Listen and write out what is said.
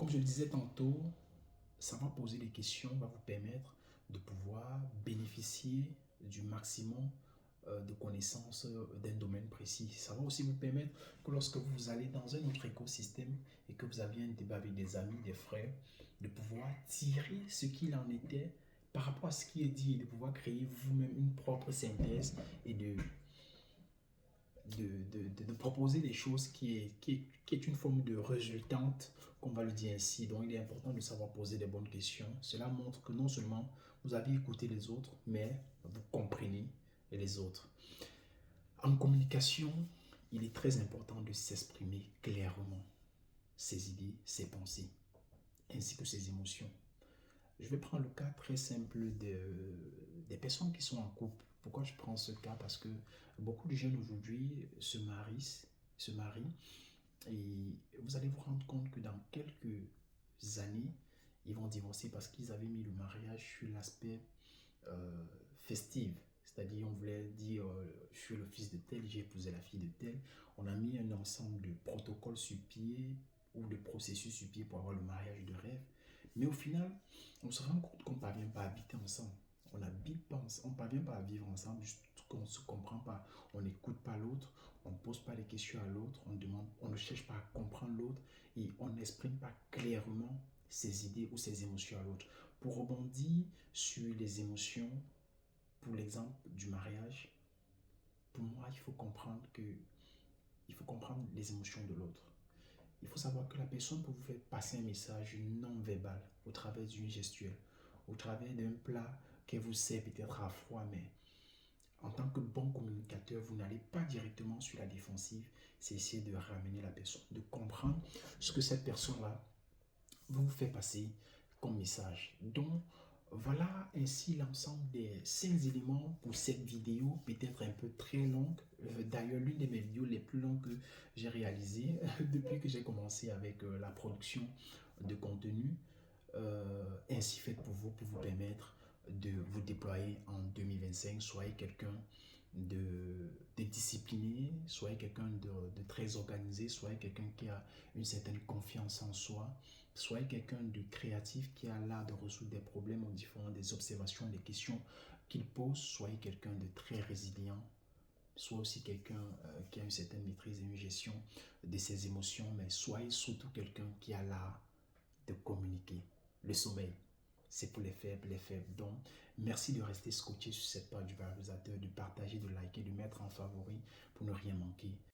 Comme je le disais tantôt, savoir poser des questions va vous permettre de pouvoir bénéficier du maximum de connaissances d'un domaine précis. Ça va aussi vous permettre que lorsque vous allez dans un autre écosystème et que vous avez un débat avec des amis, des frères, de pouvoir tirer ce qu'il en était par rapport à ce qui est dit et de pouvoir créer vous-même une propre synthèse et de proposer des choses qui est une forme de résultante, qu'on va le dire ainsi. Donc, il est important de savoir poser des bonnes questions. Cela montre que non seulement vous avez écouté les autres, mais vous comprenez les autres. En communication, il est très important de s'exprimer clairement ses idées, ses pensées, ainsi que ses émotions. Je vais prendre le cas très simple des personnes qui sont en couple. Pourquoi je prends ce cas? Parce que beaucoup de jeunes aujourd'hui se marient et vous allez vous rendre compte que dans quelques années, ils vont divorcer parce qu'ils avaient mis le mariage sur l'aspect festif. C'est-à-dire, on voulait dire, je suis le fils de tel, j'ai épousé la fille de tel. On a mis un ensemble de protocoles sur pied ou de processus sur pied pour avoir le mariage de rêve. Mais au final, on se rend compte qu'on ne parvient pas à habiter ensemble. On n'habite pas ensemble, on ne parvient pas à vivre ensemble, juste qu'on ne se comprend pas. On n'écoute pas l'autre, on ne pose pas les questions à l'autre, on ne cherche pas à comprendre l'autre et on n'exprime pas clairement ses idées ou ses émotions à l'autre. Pour rebondir sur les émotions, pour l'exemple du mariage, pour moi, il faut comprendre les émotions de l'autre. Il faut savoir que la personne peut vous faire passer un message non verbal au travers d'une gestuelle, au travers d'un plat qu'elle vous sert peut-être à froid, mais en tant que bon communicateur, vous n'allez pas directement sur la défensive, c'est essayer de ramener la personne, de comprendre ce que cette personne-là vous fait passer comme message. Donc, voilà ainsi l'ensemble des 5 éléments pour cette vidéo, peut-être un peu très longue. D'ailleurs, l'une de mes vidéos les plus longues que j'ai réalisées depuis que j'ai commencé avec la production de contenu, ainsi faite pour vous permettre de vous déployer en 2025. Soyez quelqu'un de discipliné, soyez quelqu'un de très organisé, soyez quelqu'un qui a une certaine confiance en soi, soyez quelqu'un de créatif qui a l'art de résoudre des problèmes aux différents, des observations, des questions qu'il pose, soyez quelqu'un de très résilient, soit aussi quelqu'un qui a une certaine maîtrise et une gestion de ses émotions, mais soyez surtout quelqu'un qui a l'art de communiquer. Le sommeil, c'est pour les faibles, les faibles. Donc, merci de rester scotché sur cette page du valorisateur, de partager, de liker, de mettre en favori pour ne rien manquer.